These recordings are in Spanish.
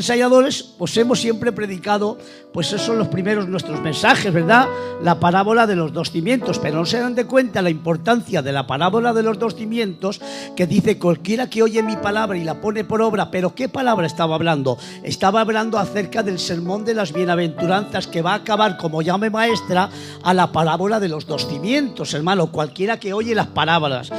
ensayadores, pues hemos siempre predicado, pues esos son los primeros nuestros mensajes, ¿verdad? La parábola de los dos cimientos, pero no se dan de cuenta la importancia de la parábola de los dos cimientos, que dice: cualquiera que oye mi palabra y la pone por obra. ¿Pero qué palabra estaba hablando? Estaba hablando acerca del sermón de las bienaventuranzas, que va a acabar, como llame maestra, a la parábola de los dos cimientos, hermano. Cualquiera que oye las parábolas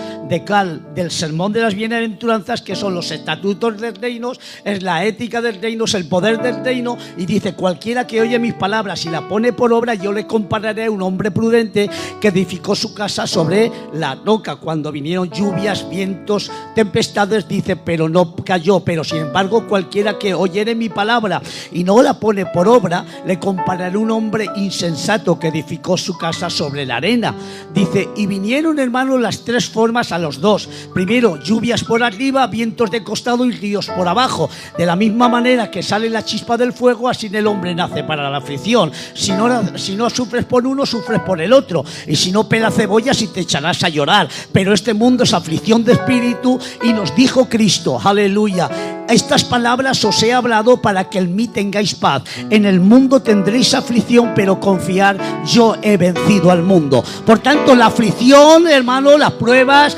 del sermón de las bienaventuranzas, que son los estatutos del reino, es la ética del reino, es el poder del reino, y dice: cualquiera que oye mis palabras y la pone por obra, yo le compararé a un hombre prudente que edificó su casa sobre la roca. Cuando vinieron lluvias, vientos, tempestades, dice, pero no cayó. Pero sin embargo, cualquiera que oyere mi palabra y no la pone por obra, le compararé a un hombre insensato que edificó su casa sobre la arena. Dice: y vinieron, hermanos, las tres formas a los dos. Primero, lluvias por arriba, vientos de costado y ríos por abajo. De la misma manera que sale la chispa del fuego, así el hombre nace para la aflicción. Si no sufres por uno, sufres por el otro. Y si no pelas cebollas, y te echarás a llorar. Pero este mundo es aflicción de espíritu, y nos dijo Cristo, aleluya: estas palabras os he hablado para que en mí tengáis paz. En el mundo tendréis aflicción, pero confiar, yo he vencido al mundo. Por tanto, la aflicción, hermano, las pruebas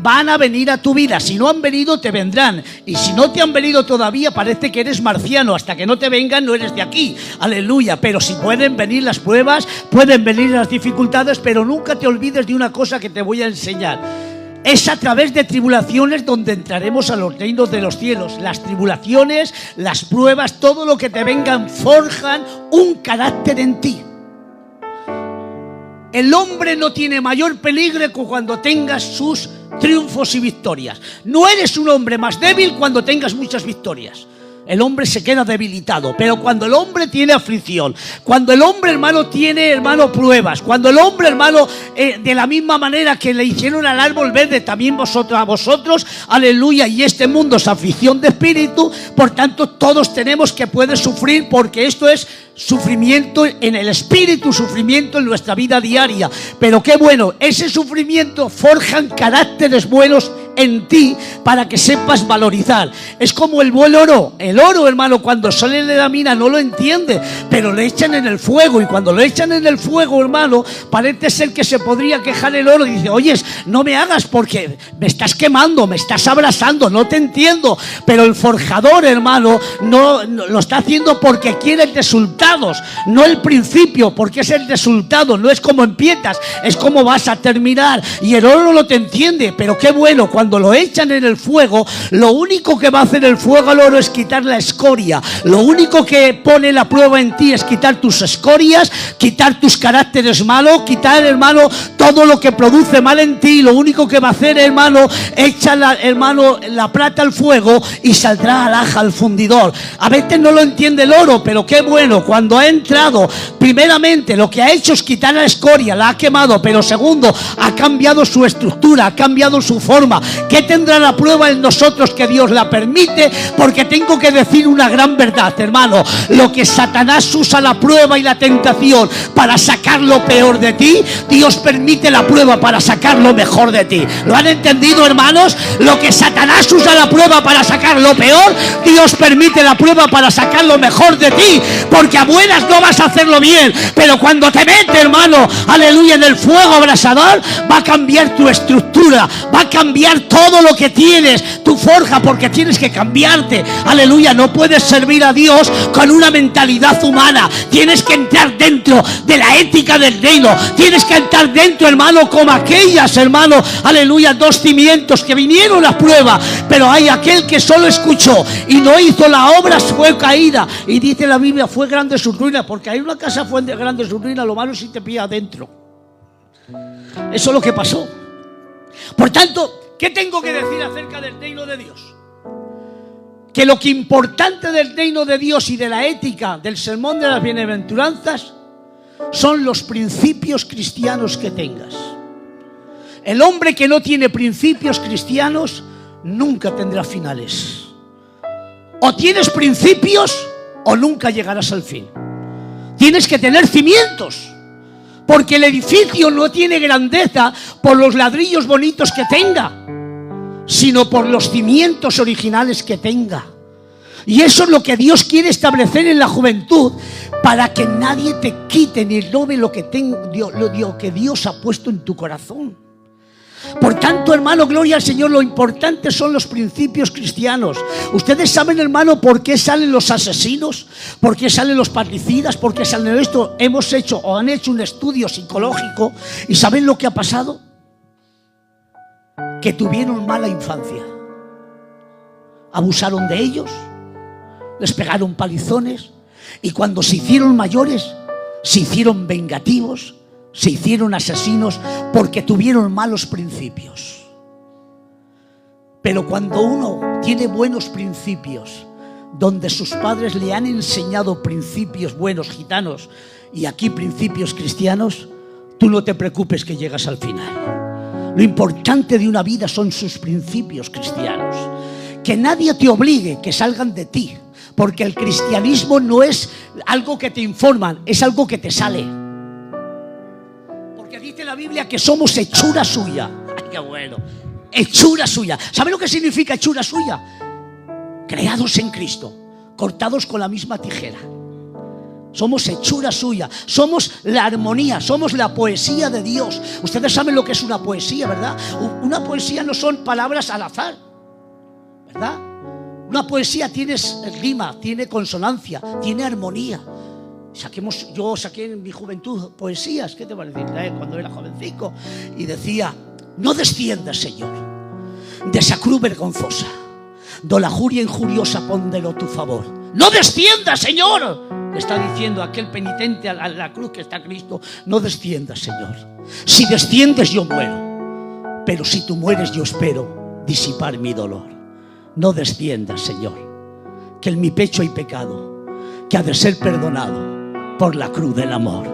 van a venir a tu vida. Si no han venido, te vendrán. Y si no te han venido todavía, parece que eres marciano. Hasta que no te vengan, no eres de aquí. Aleluya. Pero si pueden venir las pruebas, pueden venir las dificultades, pero nunca te olvides de una cosa que te voy a enseñar. Es a través de tribulaciones donde entraremos a los reinos de los cielos. Las tribulaciones, las pruebas, todo lo que te vengan, forjan un carácter en ti. El hombre no tiene mayor peligro que cuando tengas sus triunfos y victorias. No eres un hombre más débil cuando tengas muchas victorias. El hombre se queda debilitado, pero cuando el hombre tiene aflicción, cuando el hombre, hermano, tiene, hermano, pruebas, cuando el hombre, hermano, de la misma manera que le hicieron al árbol verde, también a vosotros, aleluya, y este mundo es aflicción de espíritu. Por tanto, todos tenemos que poder sufrir, porque esto es sufrimiento en el espíritu, sufrimiento en nuestra vida diaria. Pero qué bueno, ese sufrimiento forjan caracteres buenos en ti para que sepas valorizar. Es como el buen oro. El oro, hermano, cuando sale de la mina no lo entiende, pero le echan en el fuego, y cuando lo echan en el fuego, hermano, parece ser que se podría quejar el oro y dice: oyes, no me hagas porque me estás quemando, me estás abrasando, no te entiendo. Pero el forjador, hermano, no lo está haciendo porque quiere resultados, no el principio, porque es el resultado. No es como empiezas, es como vas a terminar. Y el oro no te entiende, pero qué bueno, cuando lo echan en el fuego, lo único que va a hacer el fuego al oro es quitar la escoria. Lo único que pone la prueba en ti es quitar tus escorias, quitar tus caracteres malos, quitar, hermano, todo lo que produce mal en ti. Lo único que va a hacer, hermano, echa la plata al fuego y saldrá alhaja al fundidor. A veces no lo entiende el oro, pero qué bueno, cuando ha entrado, primeramente lo que ha hecho es quitar la escoria, la ha quemado, pero segundo, ha cambiado su estructura, ha cambiado su forma. ¿Qué tendrá la prueba en nosotros que Dios la permite? Porque tengo que decir una gran verdad, hermano. Lo que Satanás usa la prueba y la tentación para sacar lo peor de ti, Dios permite la prueba para sacar lo mejor de ti. ¿Lo han entendido, hermanos? Lo que Satanás usa la prueba para sacar lo peor, Dios permite la prueba para sacar lo mejor de ti. Porque a buenas no vas a hacerlo bien, pero cuando te mete, hermano, aleluya, en el fuego abrasador, va a cambiar tu estructura, va a cambiar todo lo que tienes, tu forja, porque tienes que cambiarte. Aleluya, no puedes servir a Dios con una mentalidad humana. Tienes que entrar dentro de la ética del reino. Tienes que entrar dentro, hermano, como aquellas, hermano, aleluya, dos cimientos que vinieron a prueba, pero hay aquel que solo escuchó y no hizo la obra, fue caída. Y dice la Biblia, fue grande su ruina. Porque hay una casa fue grande su ruina, lo malo es si te pilla adentro. Eso es lo que pasó. Por tanto, ¿qué tengo que decir acerca del reino de Dios? Que lo que importante del reino de Dios y de la ética del sermón de las bienaventuranzas son los principios cristianos que tengas. El hombre que no tiene principios cristianos nunca tendrá finales. O tienes principios o nunca llegarás al fin. Tienes que tener cimientos. Porque el edificio no tiene grandeza por los ladrillos bonitos que tenga, sino por los cimientos originales que tenga. Y eso es lo que Dios quiere establecer en la juventud, para que nadie te quite ni robe lo que Dios ha puesto en tu corazón. Por tanto, hermano, gloria al Señor, lo importante son los principios cristianos. Ustedes saben, hermano, por qué salen los asesinos, por qué salen los parricidas, por qué salen esto. Hemos hecho o han hecho un estudio psicológico y ¿saben lo que ha pasado? Que tuvieron mala infancia, abusaron de ellos, les pegaron palizones, y cuando se hicieron mayores se hicieron vengativos, se hicieron asesinos porque tuvieron malos principios. Pero cuando uno tiene buenos principios, donde sus padres le han enseñado principios buenos, gitanos, y aquí principios cristianos, tú no te preocupes que llegas al final. Lo importante de una vida son sus principios cristianos. Que nadie te obligue, que salgan de ti, porque el cristianismo no es algo que te informan, es algo que te sale. Porque dice la Biblia que somos hechura suya. ¡Ay, qué bueno! Hechura suya. ¿Sabe lo que significa hechura suya? Creados en Cristo, cortados con la misma tijera. Somos hechura suya, somos la armonía, somos la poesía de Dios. Ustedes saben lo que es una poesía, ¿verdad? Una poesía no son palabras al azar, ¿verdad? Una poesía tiene rima, tiene consonancia, tiene armonía. Yo saqué en mi juventud poesías, ¿qué te parece? Cuando era jovencico, y decía: no desciendas, Señor, de esa cruz vergonzosa, do la juria injuriosa póndelo tu favor. No desciendas, Señor, le está diciendo aquel penitente a la cruz que está Cristo. No desciendas, Señor. Si desciendes yo muero, pero si tú mueres yo espero disipar mi dolor. No desciendas, Señor, que en mi pecho hay pecado, que ha de ser perdonado por la cruz del amor.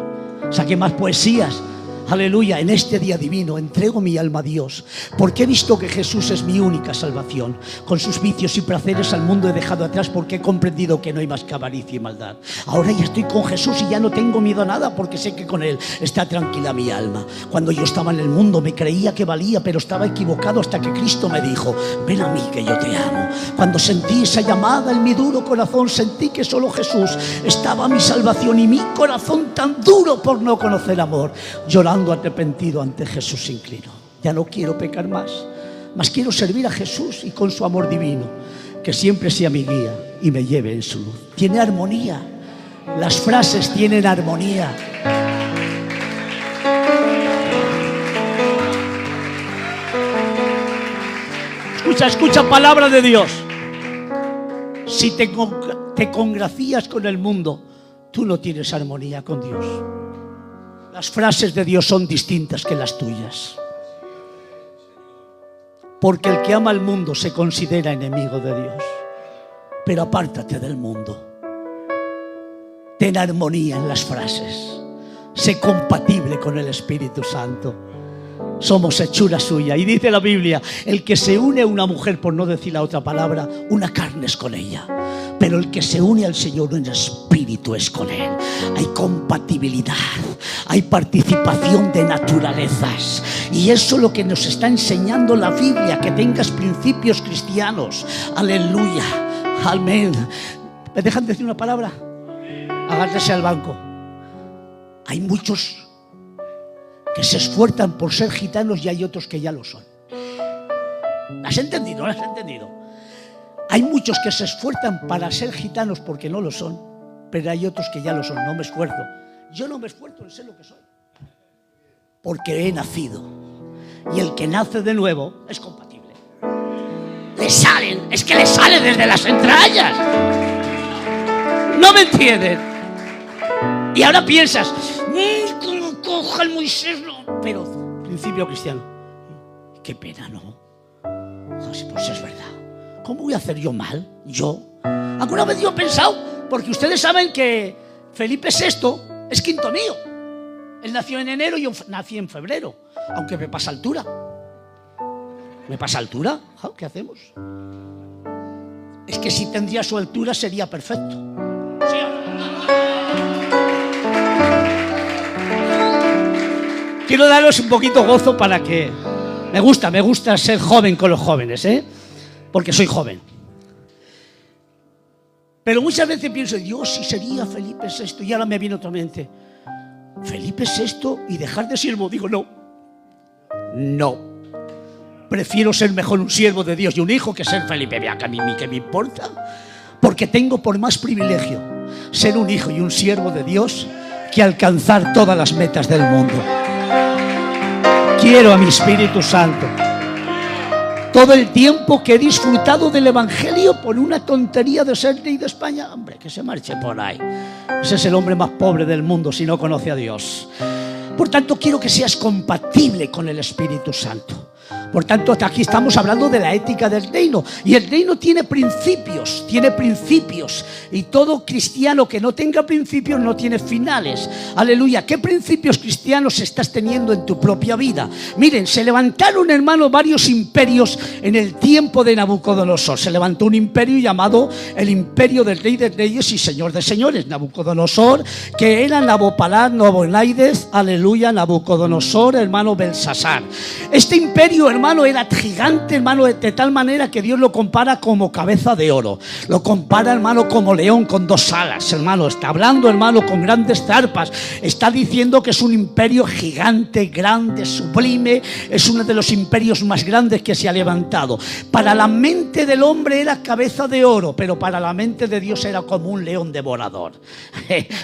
Saqué más poesías. Aleluya, en este día divino entrego mi alma a Dios, porque he visto que Jesús es mi única salvación. Con sus vicios y placeres al mundo he dejado atrás, porque he comprendido que no hay más que avaricia y maldad. Ahora ya estoy con Jesús y ya no tengo miedo a nada, porque sé que con Él está tranquila mi alma. Cuando yo estaba en el mundo me creía que valía, pero estaba equivocado hasta que Cristo me dijo: ven a mí que yo te amo. Cuando sentí esa llamada en mi duro corazón, sentí que solo Jesús estaba mi salvación, y mi corazón tan duro por no conocer amor, llorando arrepentido ante Jesús se inclinó. Ya no quiero pecar más quiero servir a Jesús, y con su amor divino que siempre sea mi guía y me lleve en su luz. Tiene armonía, las frases tienen armonía. Escucha palabra de Dios. Si te congracías con el mundo, tú no tienes armonía con Dios. Las frases de Dios son distintas que las tuyas. Porque el que ama al mundo se considera enemigo de Dios. Pero apártate del mundo. Ten armonía en las frases. Sé compatible con el Espíritu Santo. Somos hechura suya. Y dice la Biblia: el que se une a una mujer, por no decir la otra palabra, una carne es con ella. Pero el que se une al Señor, un espíritu es con Él. Hay compatibilidad, hay participación de naturalezas. Y eso es lo que nos está enseñando la Biblia, que tengas principios cristianos. Aleluya, amén. ¿Me dejan decir una palabra? Agárrese al banco. Hay muchos que se esfuerzan por ser gitanos y hay otros que ya lo son. ¿Lo has entendido? ¿No lo has entendido? Hay muchos que se esfuerzan para ser gitanos porque no lo son, pero hay otros que ya lo son. No me esfuerzo. Yo no me esfuerzo en ser lo que soy, porque he nacido. Y el que nace de nuevo es compatible. Le salen desde las entrañas. ¿No me entienden? Y ahora piensas: ¿cómo coja el Moisés? No. Pero principio cristiano. Qué pena, ¿no? Pues es verdad. ¿Cómo voy a hacer yo mal? ¿Yo? ¿Alguna vez yo he pensado? Porque ustedes saben que Felipe VI es quinto mío. Él nació en enero y yo nací en febrero. Aunque me pasa altura. ¿Me pasa altura? ¿Qué hacemos? Es que si tendría su altura sería perfecto. ¿Sí? Quiero daros un poquito gozo para que... Me gusta ser joven con los jóvenes, porque soy joven. Pero muchas veces pienso, Dios, si sería Felipe VI, y ahora me viene otra mente, Felipe VI y dejar de siervo. Digo, no, prefiero ser mejor un siervo de Dios y un hijo que ser Felipe. Vea, que a mí que me importa, porque tengo por más privilegio ser un hijo y un siervo de Dios que alcanzar todas las metas del mundo. Quiero a mi Espíritu Santo. Todo el tiempo que he disfrutado del Evangelio por una tontería de ser rey de España, hombre, que se marche por ahí. Ese es el hombre más pobre del mundo si no conoce a Dios. Por tanto, quiero que seas compatible con el Espíritu Santo. Por tanto, aquí estamos hablando de la ética del reino. Y el reino tiene principios. Y todo cristiano que no tenga principios no tiene finales. Aleluya. ¿Qué principios cristianos estás teniendo en tu propia vida? Miren, se levantaron, hermanos, varios imperios en el tiempo de Nabucodonosor. Se levantó un imperio llamado el imperio del rey de reyes y señor de señores, Nabucodonosor, que era Nabopalad, Nabonaides, aleluya, Nabucodonosor, hermano Belsasar. Este imperio, hermano, era gigante, hermano, de tal manera que Dios lo compara como cabeza de oro. Lo compara, hermano, como león con dos alas, hermano. Está hablando, hermano, con grandes zarpas. Está diciendo que es un imperio gigante, grande, sublime. Es uno de los imperios más grandes que se ha levantado. Para la mente del hombre era cabeza de oro, pero para la mente de Dios era como un león devorador.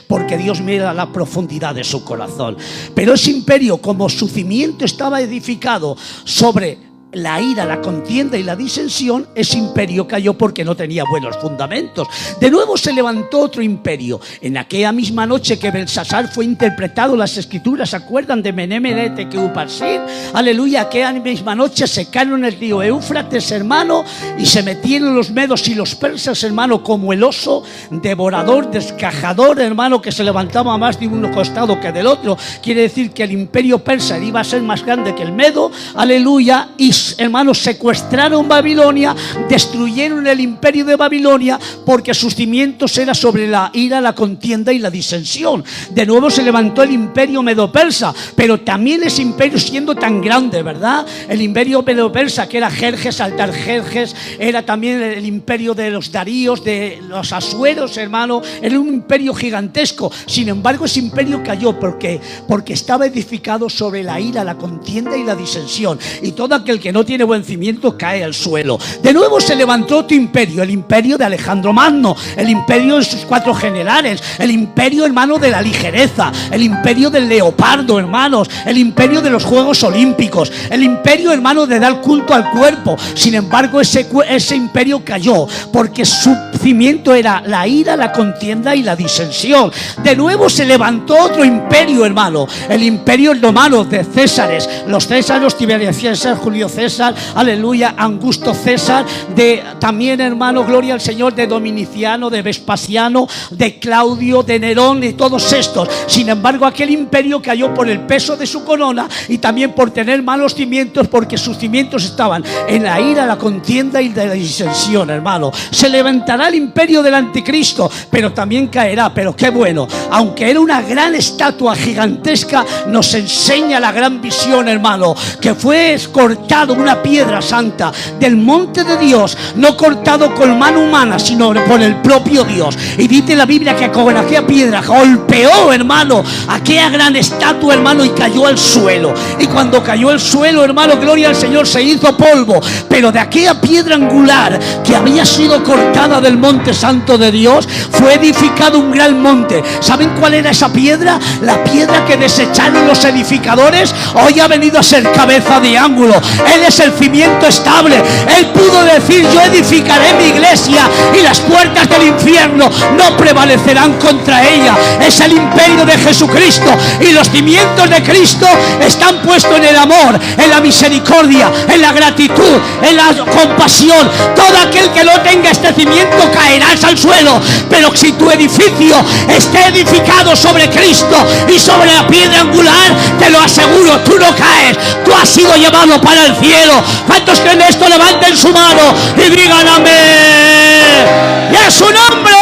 Porque Dios mira la profundidad de su corazón. Pero ese imperio, como su cimiento estaba edificado sobre la ira, la contienda y la disensión, ese imperio cayó porque no tenía buenos fundamentos. De nuevo se levantó otro imperio. En aquella misma noche que Belsasar fue interpretado, las escrituras, ¿se acuerdan de Menemenete que Uparsin? Aleluya, aquella misma noche secaron el río Éufrates, hermano, y se metieron los medos y los persas, hermano, como el oso devorador, descajador, hermano, que se levantaba más de un costado que del otro. Quiere decir que el imperio persa iba a ser más grande que el medo, aleluya, y hermanos, secuestraron Babilonia, destruyeron el imperio de Babilonia porque sus cimientos eran sobre la ira, la contienda y la disensión. De nuevo se levantó el imperio medo-persa, pero también ese imperio siendo tan grande, ¿verdad? El imperio medo-persa, que era Jerjes, Altarjerjes, era también el imperio de los daríos, de los asueros, hermano, era un imperio gigantesco. Sin embargo, ese imperio cayó porque estaba edificado sobre la ira, la contienda y la disensión, y todo aquel que no tiene buen cimiento cae al suelo. De nuevo se levantó otro imperio, el imperio de Alejandro Magno, el imperio de sus 4 generales, el imperio, hermano, de la ligereza, el imperio del leopardo, hermanos, el imperio de los Juegos Olímpicos, el imperio, hermano, de dar culto al cuerpo. Sin embargo, ese imperio cayó porque su cimiento era la ira, la contienda y la disensión. De nuevo se levantó otro imperio, hermano, el imperio romano de Césares, los Césares, Tiberio César, Julio César, aleluya, Augusto César, de también, hermano, gloria al Señor, de Dominiciano, de Vespasiano, de Claudio, de Nerón y todos estos. Sin embargo, aquel imperio cayó por el peso de su corona y también por tener malos cimientos, porque sus cimientos estaban en la ira, la contienda y la disensión, hermano. Se levantará el imperio del anticristo, pero también caerá. Pero qué bueno, aunque era una gran estatua gigantesca, nos enseña la gran visión, hermano, que fue cortado una piedra santa del monte de Dios, no cortado con mano humana, sino por el propio Dios. Y dice la Biblia que con aquella piedra golpeó, hermano, aquella gran estatua, hermano, y cayó al suelo. Y cuando cayó al suelo, hermano, gloria al Señor, se hizo polvo. Pero de aquella piedra angular que había sido cortada del monte santo de Dios, fue edificado un gran monte. ¿Saben cuál era esa piedra? La piedra que desecharon los edificadores, hoy ha venido a ser cabeza de ángulo. Él es el cimiento estable. Él pudo decir: yo edificaré mi iglesia y las puertas del infierno no prevalecerán contra ella. Es el imperio de Jesucristo, y los cimientos de Cristo están puestos en el amor, en la misericordia, en la gratitud, en la compasión. Todo aquel que no tenga este cimiento caerás al suelo. Pero si tu edificio esté edificado sobre Cristo y sobre la piedra angular, te lo aseguro, tú no caes. Tú has sido llevado para el cielo. ¿Cuántos creen esto? Levanten su mano y digan amén. ¡Y a su nombre!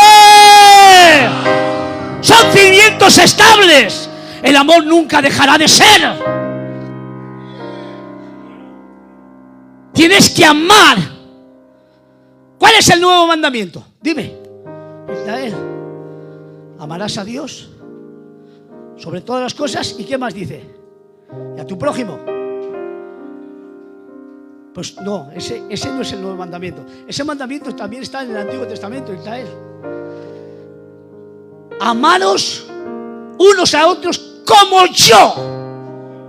Son cimientos estables. El amor nunca dejará de ser. Tienes que amar. ¿Cuál es el nuevo mandamiento? Dime. Israel, amarás a Dios sobre todas las cosas. ¿Y qué más dice? Y a tu prójimo. Pues no, ese no es el nuevo mandamiento. Ese mandamiento también está en el Antiguo Testamento, Israel. Amaros unos a otros como yo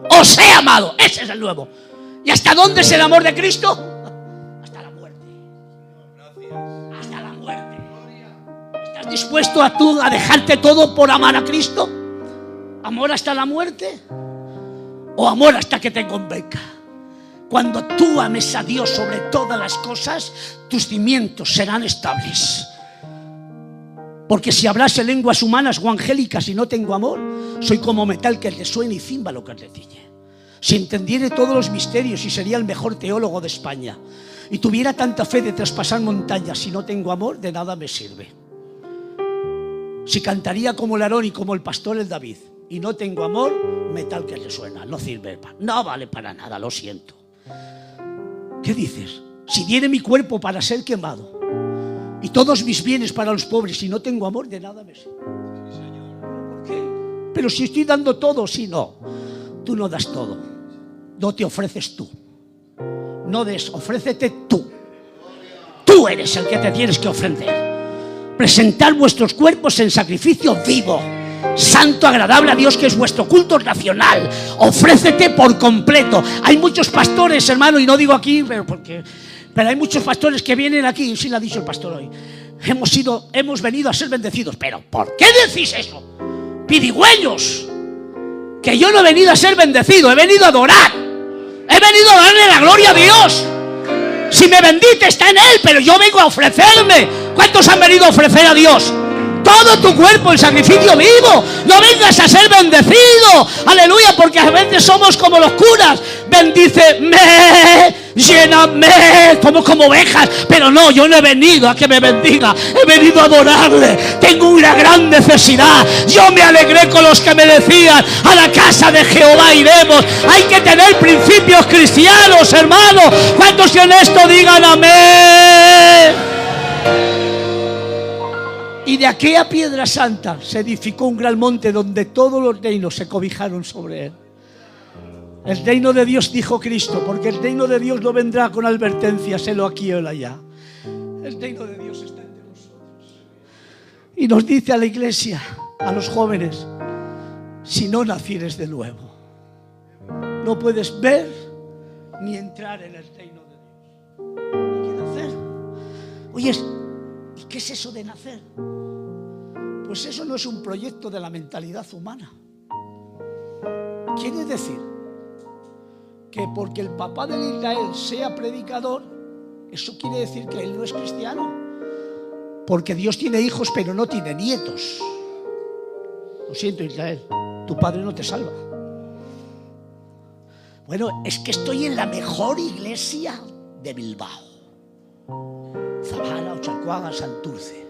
os he amado. Ese es el nuevo. ¿Y hasta dónde es el amor de Cristo? Hasta la muerte. Hasta la muerte. ¿Estás dispuesto a dejarte todo por amar a Cristo? ¿Amor hasta la muerte? ¿O amor hasta que te convenga? Cuando tú ames a Dios sobre todas las cosas, tus cimientos serán estables. Porque si hablase lenguas humanas o angélicas y no tengo amor, soy como metal que resuena y címbalo que retiñe. Si entendiere todos los misterios y sería el mejor teólogo de España, y tuviera tanta fe de traspasar montañas, si no tengo amor, de nada me sirve. Si cantaría como el Aarón y como el pastor el David, y no tengo amor, metal que resuena, no sirve, no vale para nada, lo siento. ¿Qué dices? Si diere mi cuerpo para ser quemado y todos mis bienes para los pobres, si no tengo amor, de nada me sirve. ¿Por qué? Pero si estoy dando todo, si no, tú no das todo, no te ofreces tú, no des, ofrécete tú. Tú eres el que te tienes que ofrecer. Presentar vuestros cuerpos en sacrificio vivo, santo, agradable a Dios, que es vuestro culto racional. Ofrécete por completo. Hay muchos pastores, hermano, y no digo aquí, pero hay muchos pastores que vienen aquí, sí lo ha dicho el pastor hoy. Hemos venido a ser bendecidos. Pero ¿por qué decís eso? Pidigüeños. Que yo no he venido a ser bendecido, he venido a adorar. He venido a darle la gloria a Dios. Si me bendite está en Él, pero yo vengo a ofrecerme. ¿Cuántos han venido a ofrecer a Dios? Todo tu cuerpo en sacrificio vivo. No vengas a ser bendecido. Aleluya, porque a veces somos como los curas. Bendíceme, lléname, como ovejas. Pero no, yo no he venido a que me bendiga. He venido a adorarle. Tengo una gran necesidad. Yo me alegré con los que me decían: a la casa de Jehová iremos. Hay que tener principios cristianos, hermano. ¿Cuántos en esto digan amén? Y de aquella piedra santa se edificó un gran monte donde todos los reinos se cobijaron sobre él. El reino de Dios, dijo Cristo, porque el reino de Dios no vendrá con advertencias, helo aquí o allá. El reino de Dios está entre nosotros. Y nos dice a la iglesia, a los jóvenes: si no nacieres de nuevo, no puedes ver ni entrar en el reino de Dios. Hay que nacer. Oye, ¿y qué es eso de nacer? Pues eso no es un proyecto de la mentalidad humana. Quiere decir que porque el papá de Israel sea predicador, eso quiere decir que él no es cristiano. Porque Dios tiene hijos pero no tiene nietos. Lo siento, Israel, tu padre no te salva. Bueno, es que estoy en la mejor iglesia de Bilbao. Zabala, Ochalcoaga, Santurce.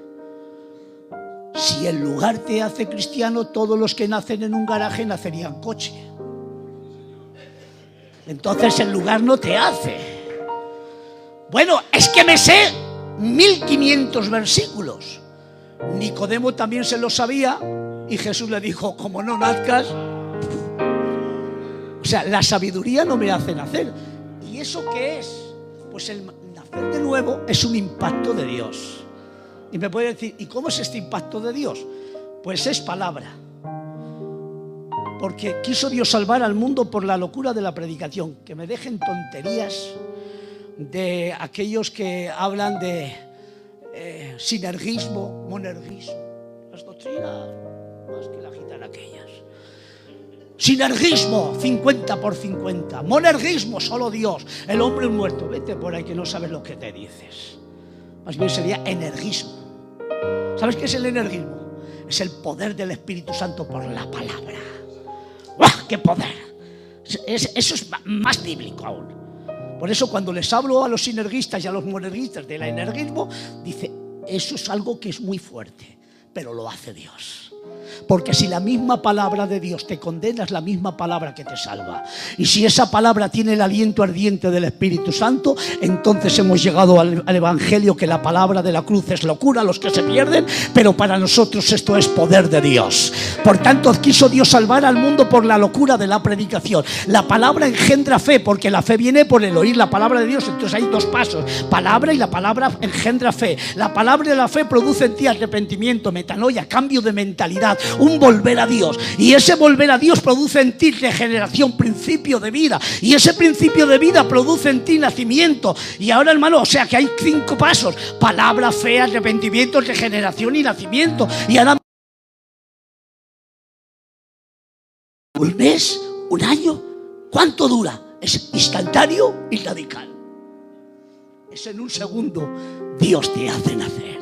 Si el lugar te hace cristiano, todos los que nacen en un garaje nacerían coche. Entonces el lugar no te hace. Bueno, es que me sé 1500 versículos. Nicodemo también se lo sabía y Jesús le dijo: como no nazcas. O sea, la sabiduría no me hace nacer. ¿Y eso qué es? Pues el nacer de nuevo es un impacto de Dios. Y me puede decir: ¿y cómo es este impacto de Dios? Pues es palabra. Porque quiso Dios salvar al mundo por la locura de la predicación. Que me dejen tonterías de aquellos que hablan de sinergismo, monergismo. Las doctrinas más que la gitana aquellas. Sinergismo, 50/50. Monergismo, solo Dios. El hombre muerto. Vete por ahí que no sabes lo que te dices. Más bien sería energismo. ¿Sabes qué es el energismo? Es el poder del Espíritu Santo por la palabra. ¡Uah, qué poder! Eso es más bíblico aún. Por eso cuando les hablo a los sinergistas y a los monergistas del energismo, dice: eso es algo que es muy fuerte, pero lo hace Dios. Porque si la misma palabra de Dios te condena, es la misma palabra que te salva. Y si esa palabra tiene el aliento ardiente del Espíritu Santo, entonces hemos llegado al Evangelio, que la palabra de la cruz es locura a los que se pierden, pero para nosotros esto es poder de Dios. Por tanto, quiso Dios salvar al mundo por la locura de la predicación. La palabra engendra fe, porque la fe viene por el oír la palabra de Dios. Entonces hay dos pasos: palabra, y la palabra engendra fe. La palabra de la fe produce en ti arrepentimiento, metanoia, cambio de mentalidad, un volver a Dios. Y ese volver a Dios produce en ti regeneración, principio de vida. Y ese principio de vida produce en ti nacimiento. Y ahora, hermano, o sea que hay 5 pasos: palabra, fe, arrepentimiento, regeneración y nacimiento. Y ahora, un mes, un año, ¿cuánto dura? Es instantáneo y radical. Es en un segundo. Dios te hace nacer.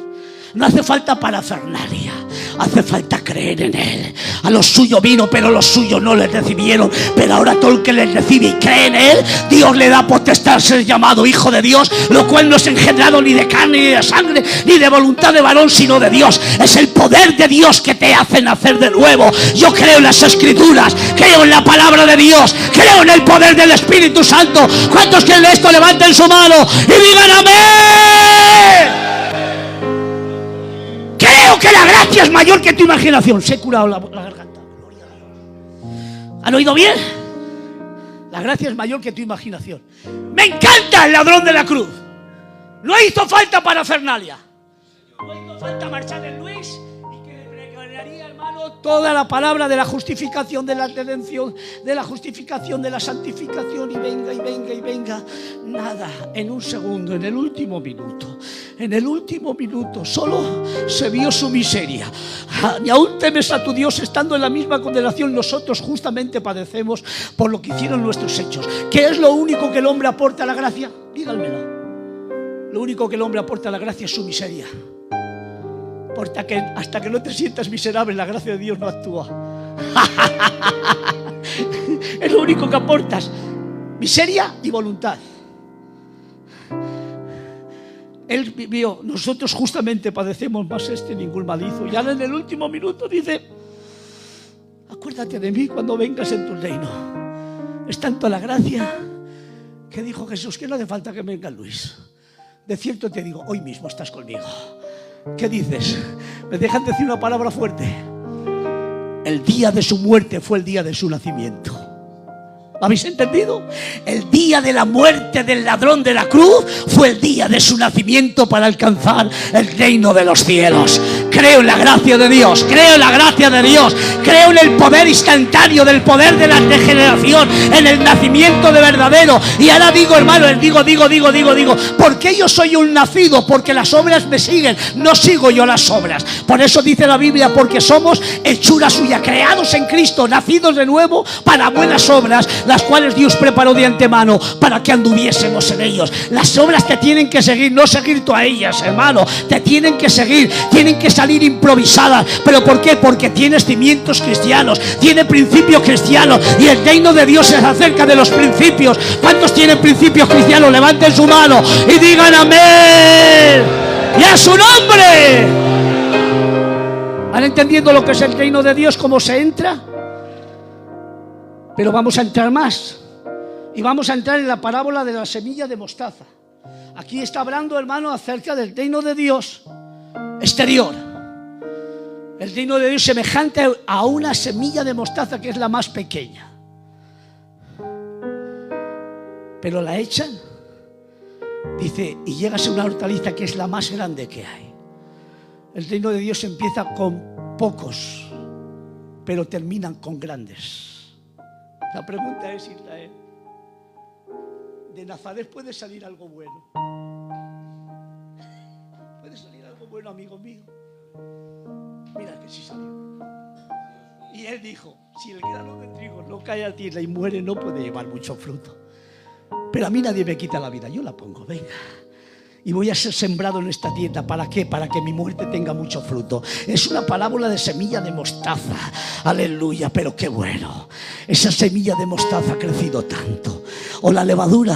No hace falta parafernalia, hace falta creer en Él. A los suyos vino, pero los suyos no le recibieron. Pero ahora todo el que le recibe y cree en Él, Dios le da potestad a ser llamado hijo de Dios, lo cual no es engendrado ni de carne, ni de sangre, ni de voluntad de varón, sino de Dios. Es el poder de Dios que te hace nacer de nuevo. Yo creo en las Escrituras, creo en la palabra de Dios, creo en el poder del Espíritu Santo. ¿Cuántos creen esto? Levanten su mano y digan amén. Creo que la gracia es mayor que tu imaginación. Se he curado la garganta. ¿Han oído bien? La gracia es mayor que tu imaginación. Me encanta el ladrón de la cruz. No hizo falta parafernalia. No hizo falta marchar en Luis y que le predicaría, hermano, toda la palabra de la justificación, de la redención, de la justificación, de la santificación, y venga, y venga, y venga. Nada, en un segundo, en el último minuto. En el último minuto solo se vio su miseria. Ni aún temes a tu Dios, estando en la misma condenación. Nosotros justamente padecemos por lo que hicieron nuestros hechos. ¿Qué es lo único que el hombre aporta a la gracia? Díganmelo. Lo único que el hombre aporta a la gracia es su miseria. Porque hasta que no te sientas miserable, la gracia de Dios no actúa. Es lo único que aportas: miseria y voluntad. Él vivió, nosotros justamente padecemos más ningún mal hizo. Y ahora en el último minuto dice: acuérdate de mí cuando vengas en tu reino. Es tanto la gracia que dijo Jesús que no hace falta que venga Luis. De cierto te digo, hoy mismo estás conmigo. ¿Qué dices? ¿Me dejan decir una palabra fuerte? El día de su muerte fue el día de su nacimiento. ¿Lo habéis entendido? El día de la muerte del ladrón de la cruz fue el día de su nacimiento para alcanzar el reino de los cielos. Creo en la gracia de Dios, creo en la gracia de Dios, creo en el poder instantáneo del poder de la regeneración, en el nacimiento de verdadero. Y ahora digo, hermano, digo, ¿por qué yo soy un nacido? Porque las obras me siguen, no sigo yo las obras. Por eso dice la Biblia, porque somos hechura suya, creados en Cristo, nacidos de nuevo para buenas obras, las cuales Dios preparó de antemano para que anduviésemos en ellos. Las obras te tienen que seguir, no seguir tú a ellas, hermano. Te tienen que seguir, tienen que salir improvisadas. ¿Pero por qué? Porque tienes cimientos cristianos, tiene principios cristianos, y el reino de Dios es acerca de los principios. ¿Cuántos tienen principios cristianos? Levanten su mano y digan amén. ¡Y a su nombre! ¿Van entendiendo lo que es el reino de Dios? ¿Cómo se entra? Pero vamos a entrar más. Y vamos a entrar en la parábola de la semilla de mostaza. Aquí está hablando, hermano, acerca del reino de Dios exterior. El reino de Dios semejante a una semilla de mostaza, que es la más pequeña. Pero la echan, dice, y llega a ser una hortaliza que es la más grande que hay. El reino de Dios empieza con pocos, pero terminan con grandes. La pregunta es, Israel, ¿de Nazaret puede salir algo bueno? ¿Puede salir algo bueno, amigo mío? Mira que sí salió. Y él dijo, si el grano de trigo no cae a tierra y muere, no puede llevar mucho fruto. Pero a mí nadie me quita la vida, yo la pongo, venga. Y voy a ser sembrado en esta tierra. ¿Para qué? Para que mi muerte tenga mucho fruto. Es una parábola de semilla de mostaza. Aleluya, pero qué bueno. Esa semilla de mostaza ha crecido tanto. O la levadura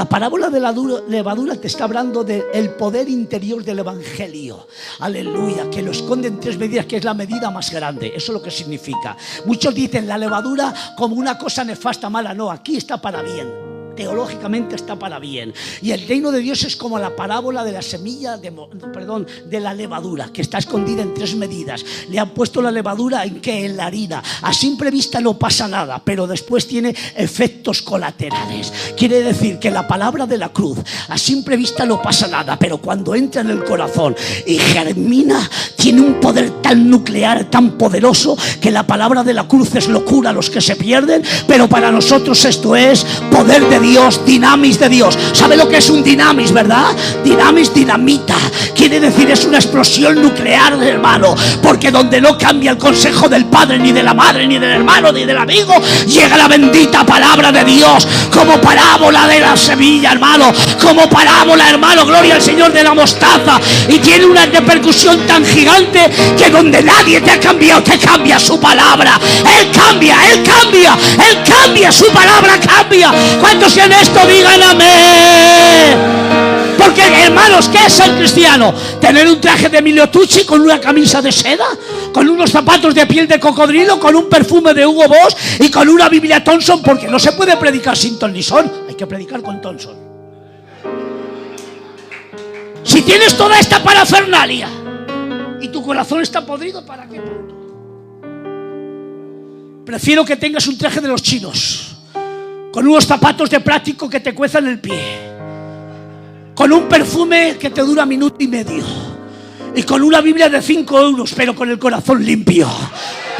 La parábola de la levadura te está hablando del poder interior del Evangelio. Aleluya, que lo esconde en 3 medidas, que es la medida más grande. Eso es lo que significa. Muchos dicen la levadura como una cosa nefasta, mala. No, aquí está para bien. Teológicamente está para bien. Y el reino de Dios es como la parábola de la semilla de la levadura, que está escondida en 3 medidas. Le han puesto la levadura en ¿qué? En la harina. A simple vista no pasa nada, pero después tiene efectos colaterales. Quiere decir que la palabra de la cruz a simple vista no pasa nada, pero cuando entra en el corazón y germina, tiene un poder tan nuclear, tan poderoso, que la palabra de la cruz es locura a los que se pierden, pero para nosotros esto es poder de Dios, dinamis de Dios. ¿Sabe lo que es un dinamis, verdad? Dinamis, dinamita. Quiere decir, es una explosión nuclear, hermano, porque donde no cambia el consejo del padre, ni de la madre, ni del hermano, ni del amigo, llega la bendita palabra de Dios, como parábola de la semilla, hermano, como parábola, hermano, gloria al Señor, de la mostaza, y tiene una repercusión tan gigante que donde nadie te ha cambiado, te cambia su palabra. Él cambia, Él cambia, Él cambia, su palabra cambia. ¿Cuántos en esto digan amén? Porque, hermanos, ¿qué es el cristiano? ¿Tener un traje de Emilio Tucci con una camisa de seda? ¿Con unos zapatos de piel de cocodrilo? ¿Con un perfume de Hugo Boss? ¿Y con una Biblia Thompson? Porque no se puede predicar sin Ton ni Son. Hay que predicar con Thompson. Si tienes toda esta parafernalia y tu corazón está podrido, ¿para qué punto? Prefiero que tengas un traje de los chinos, con unos zapatos de plástico que te cuezan el pie, con un perfume que te dura 1 minuto y medio, y con una Biblia de 5 euros, pero con el corazón limpio.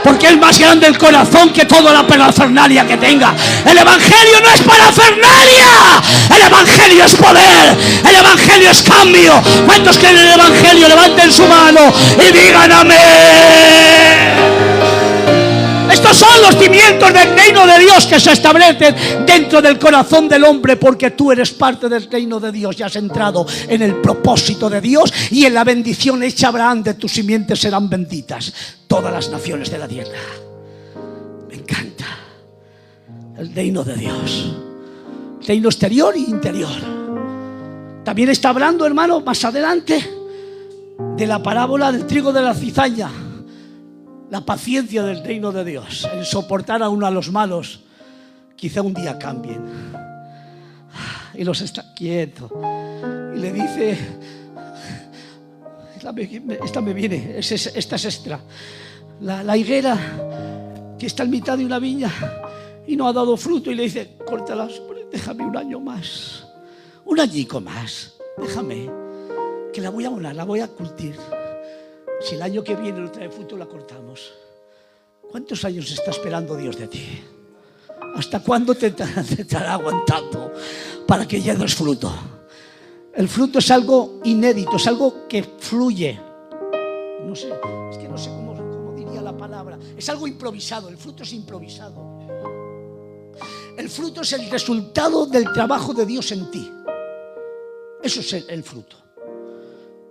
Porque es más grande el corazón que toda la parafernalia que tenga. El Evangelio no es parafernalia. El Evangelio es poder. El Evangelio es cambio. ¿Cuántos creen en el Evangelio? Levanten su mano y digan amén. Estos son los cimientos del reino de Dios que se establecen dentro del corazón del hombre, porque tú eres parte del reino de Dios y has entrado en el propósito de Dios, y en la bendición hecha Abraham, de tus simientes serán benditas todas las naciones de la tierra. Me encanta el reino de Dios, reino exterior e interior. También está hablando, hermano, más adelante, de la parábola del trigo de la cizaña. La paciencia del reino de Dios, el soportar a uno a los malos, quizá un día cambien. Y los está quieto. Y le dice, esta me viene, esta es extra. La higuera que está en mitad de una viña y no ha dado fruto, y le dice, córtalas, déjame un año más, un añico más, déjame, que la voy a abonar, la voy a curtir. Si el año que viene no trae fruto, la cortamos. ¿Cuántos años está esperando Dios de ti? ¿Hasta cuándo te estará aguantando para que ya des fruto? El fruto es algo inédito, es algo que fluye. No sé, es que no sé cómo diría la palabra. Es algo improvisado, el fruto es improvisado. El fruto es el resultado del trabajo de Dios en ti. Eso es el fruto.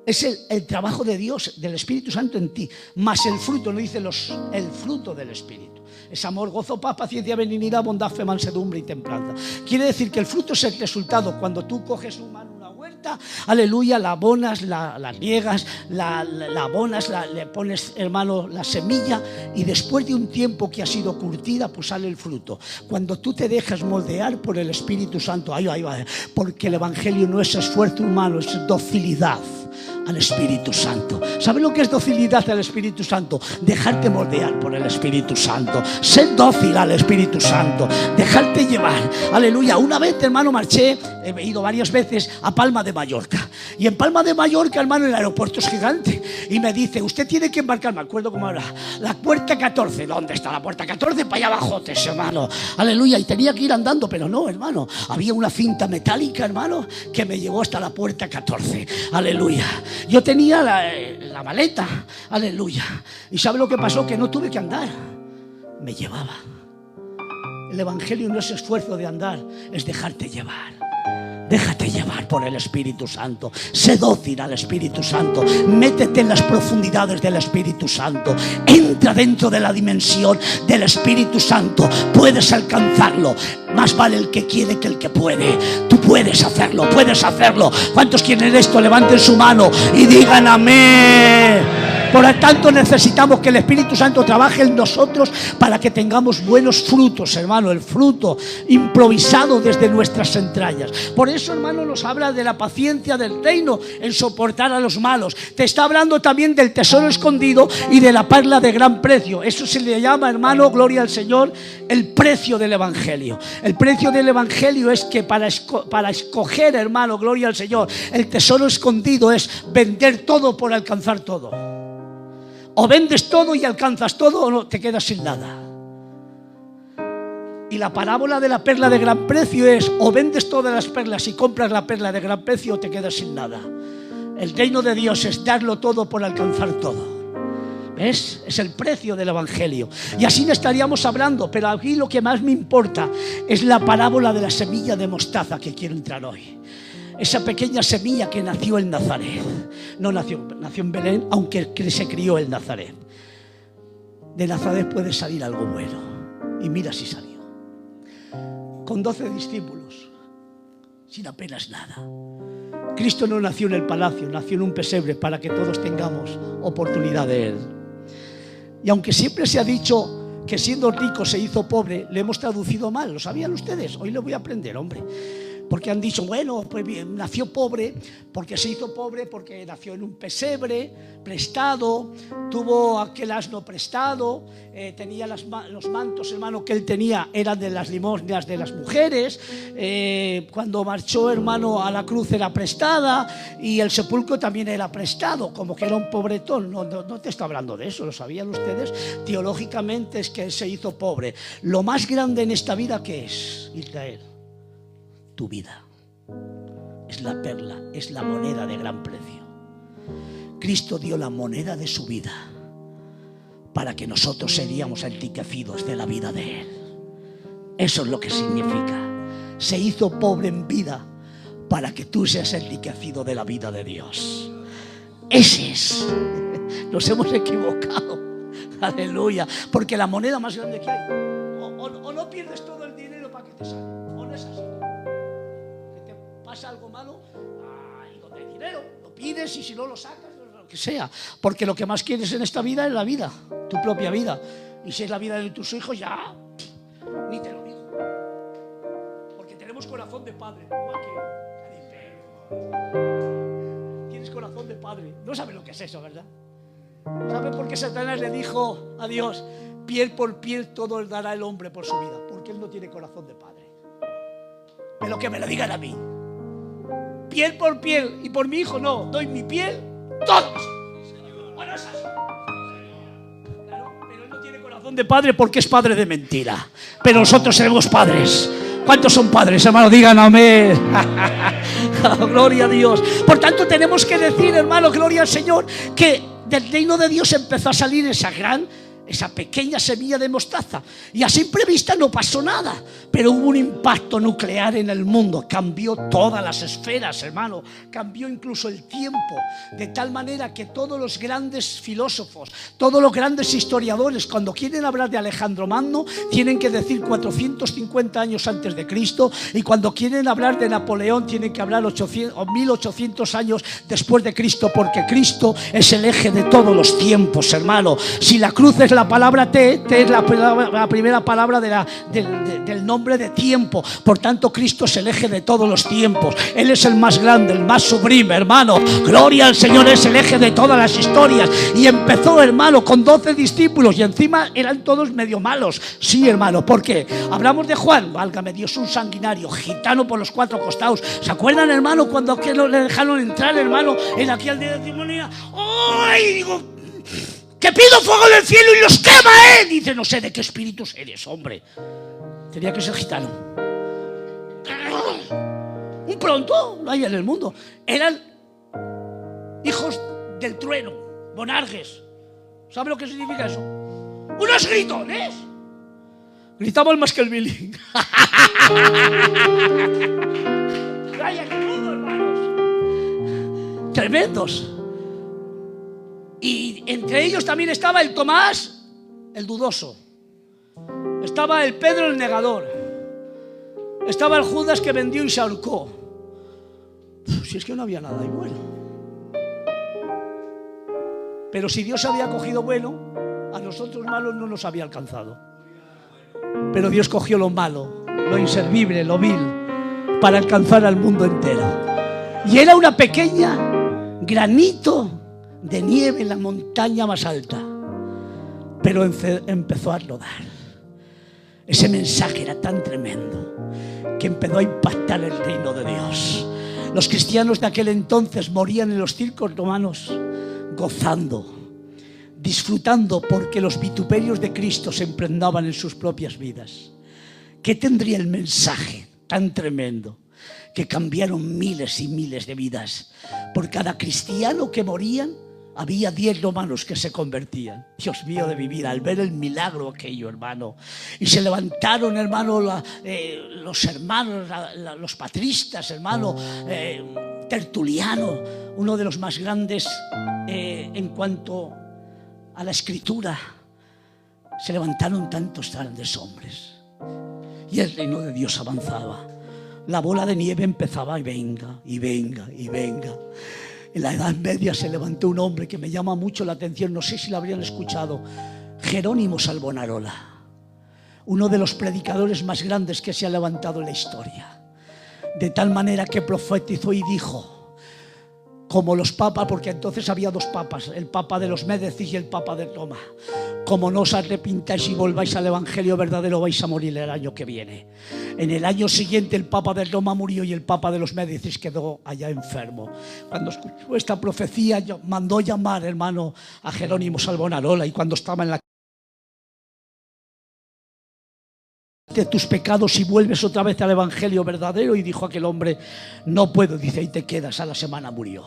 Es el trabajo de Dios, del Espíritu Santo en ti, más el fruto, no dice el fruto del Espíritu. Es amor, gozo, paz, paciencia, benignidad, bondad, fe, mansedumbre y templanza. Quiere decir que el fruto es el resultado. Cuando tú coges una huerta, aleluya, la abonas, la riegas, la abonas, le pones, hermano, la semilla, y después de un tiempo que ha sido curtida, pues sale el fruto. Cuando tú te dejas moldear por el Espíritu Santo, ahí va, porque el Evangelio no es esfuerzo humano, es docilidad al Espíritu Santo. ¿Sabe lo que es docilidad al Espíritu Santo? Dejarte moldear por el Espíritu Santo. Ser dócil al Espíritu Santo. Dejarte llevar. Aleluya. Una vez, hermano, marché, he ido varias veces a Palma de Mallorca. Y en Palma de Mallorca, hermano, el aeropuerto es gigante. Y me dice, usted tiene que embarcar, me acuerdo cómo era, la puerta 14. ¿Dónde está la puerta 14? Para allá abajo, hermano. Aleluya. Y tenía que ir andando, pero no, hermano. Había una cinta metálica, hermano, que me llevó hasta la puerta 14. Aleluya. Yo tenía la maleta, aleluya. ¿Y sabe lo que pasó? Que no tuve que andar, me llevaba. El Evangelio no es esfuerzo de andar, es dejarte llevar. Déjate llevar por el Espíritu Santo. Sé dócil al Espíritu Santo. Métete en las profundidades del Espíritu Santo. Entra dentro de la dimensión del Espíritu Santo. Puedes alcanzarlo. Más vale el que quiere que el que puede. Tú puedes hacerlo, puedes hacerlo. ¿Cuántos quieren esto? Levanten su mano y digan amén. Por lo tanto, necesitamos que el Espíritu Santo trabaje en nosotros para que tengamos buenos frutos, hermano. El fruto improvisado desde nuestras entrañas. Por eso, hermano, nos habla de la paciencia del reino en soportar a los malos. Te está hablando también del tesoro escondido y de la perla de gran precio. Eso se le llama, hermano, gloria al Señor, el precio del Evangelio. El precio del Evangelio es que para escoger, hermano, gloria al Señor, el tesoro escondido es vender todo por alcanzar todo. O vendes todo y alcanzas todo, o no, te quedas sin nada. Y la parábola de la perla de gran precio es: o vendes todas las perlas y compras la perla de gran precio, o te quedas sin nada. El reino de Dios es darlo todo por alcanzar todo. ¿Ves? Es el precio del Evangelio. Y así no estaríamos hablando, pero aquí lo que más me importa es la parábola de la semilla de mostaza que quiero entrar hoy. Esa pequeña semilla que nació en Nazaret. No nació en Belén, aunque se crió en Nazaret. De Nazaret puede salir algo bueno. Y mira si salió. Con 12 discípulos, sin apenas nada. Cristo no nació en el palacio, nació en un pesebre para que todos tengamos oportunidad de Él. Y aunque siempre se ha dicho que siendo rico se hizo pobre, le hemos traducido mal. ¿Lo sabían ustedes? Hoy lo voy a aprender, hombre. Porque han dicho, bueno, pues bien, nació pobre, porque se hizo pobre, porque nació en un pesebre prestado, tuvo aquel asno prestado, tenía los mantos, hermano, que él tenía eran de las limosnas de las mujeres, cuando marchó, hermano, a la cruz era prestada, y el sepulcro también era prestado, como que era un pobretón. No te estoy hablando de eso, ¿lo sabían ustedes? Teológicamente es que él se hizo pobre. Lo más grande en esta vida, ¿qué es, Israel? Tu vida es la perla, es la moneda de gran precio. Cristo dio la moneda de su vida para que nosotros seríamos enriquecidos de la vida de Él. Eso es lo que significa. Se hizo pobre en vida para que tú seas enriquecido de la vida de Dios. Ese es. Nos hemos equivocado. Aleluya. Porque la moneda más grande que hay. O no pierdes todo el dinero para que te salga. O no es así. Pasa algo malo, y donde hay dinero, lo pides, y si no lo sacas, lo que sea. Porque lo que más quieres en esta vida es la vida, tu propia vida. Y si es la vida de tus hijos, ya ni te lo digo. Porque tenemos corazón de padre, igual que tienes corazón de padre. No sabes lo que es eso, ¿verdad? ¿Saben por qué Satanás le dijo a Dios: piel por piel todo dará el hombre por su vida? Porque él no tiene corazón de padre. Pero que me lo digan a mí. Piel por piel, y por mi hijo no, doy mi piel, todos. Bueno, es así. Claro, pero él no tiene corazón de padre porque es padre de mentira. Pero nosotros seremos padres. ¿Cuántos son padres, hermano? Digan amén. Gloria a Dios. Por tanto, tenemos que decir, hermano, gloria al Señor, que del reino de Dios empezó a salir esa pequeña semilla de mostaza. Y a simple vista no pasó nada, pero hubo un impacto nuclear en el mundo. Cambió todas las esferas, hermano. Cambió incluso el tiempo, de tal manera que todos los grandes filósofos, todos los grandes historiadores, cuando quieren hablar de Alejandro Magno, tienen que decir 450 años antes de Cristo, y cuando quieren hablar de Napoleón tienen que hablar 800 o 1800 años después de Cristo, porque Cristo es el eje de todos los tiempos, hermano. Si la cruz es la palabra T es la primera palabra del nombre de tiempo. Por tanto, Cristo es el eje de todos los tiempos. Él es el más grande, el más sublime, hermano. Gloria al Señor, es el eje de todas las historias. Y empezó, hermano, con 12 discípulos, y encima eran todos medio malos. Sí, hermano, ¿por qué? Hablamos de Juan, válgame Dios, un sanguinario, gitano por los 4 costados. ¿Se acuerdan, hermano, cuando que le dejaron entrar, hermano, en aquel día de testimonio? ¡Ay! Digo, que pido fuego del cielo y los quema, ¿eh? Dice, no sé de qué espíritus eres, hombre. Tenía que ser gitano. Un pronto, no hay en el mundo. Eran hijos del trueno, bonargues. ¿Sabe lo que significa eso? ¡Unos gritones! Gritaban más que el Billy. Vaya tremendos. Y entre ellos también estaba el Tomás, el dudoso. Estaba el Pedro, el negador. Estaba el Judas que vendió y se ahorcó. Si es que no había nada de bueno. Pero si Dios había cogido bueno, a nosotros malos no nos había alcanzado. Pero Dios cogió lo malo, lo inservible, lo vil, para alcanzar al mundo entero. Y era una pequeña granito de nieve en la montaña más alta. Pero empezó a rodar. Ese mensaje era tan tremendo que empezó a impactar el reino de Dios. Los cristianos de aquel entonces morían en los circos romanos gozando, disfrutando, porque los vituperios de Cristo se impregnaban en sus propias vidas. ¿Qué tendría el mensaje tan tremendo? Que cambiaron miles y miles de vidas. Por cada cristiano que morían, había 10 romanos que se convertían. Dios mío de mi vida, al ver el milagro aquello, hermano. Y se levantaron, hermano, los hermanos, los patristas, hermano, Tertuliano, uno de los más grandes en cuanto a la escritura. Se levantaron tantos grandes hombres. Y el reino de Dios avanzaba. La bola de nieve empezaba y venga, y venga, y venga. En la Edad Media se levantó un hombre que me llama mucho la atención, no sé si lo habrían escuchado, Jerónimo Savonarola, uno de los predicadores más grandes que se ha levantado en la historia. De tal manera que profetizó y dijo, como los papas, porque entonces había 2 papas, el papa de los Médicis y el papa de Roma. Como no os arrepintáis y volváis al evangelio verdadero, vais a morir el año que viene. En el año siguiente el papa de Roma murió y el papa de los Médicis quedó allá enfermo. Cuando escuchó esta profecía mandó llamar, hermano, a Jerónimo Savonarola, y cuando estaba en la de tus pecados y vuelves otra vez al evangelio verdadero, y dijo aquel hombre, no puedo, dice, y te quedas. A la semana murió.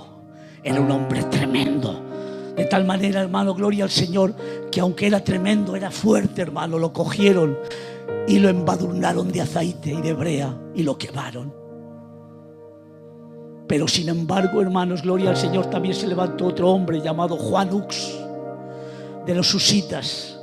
Era un hombre tremendo. De tal manera, hermano, gloria al Señor, que aunque era tremendo, era fuerte, hermano. Lo cogieron y lo embadurnaron de aceite y de brea y lo quemaron. Pero sin embargo, hermanos, gloria al Señor, también se levantó otro hombre llamado Juan Hux, de los husitas.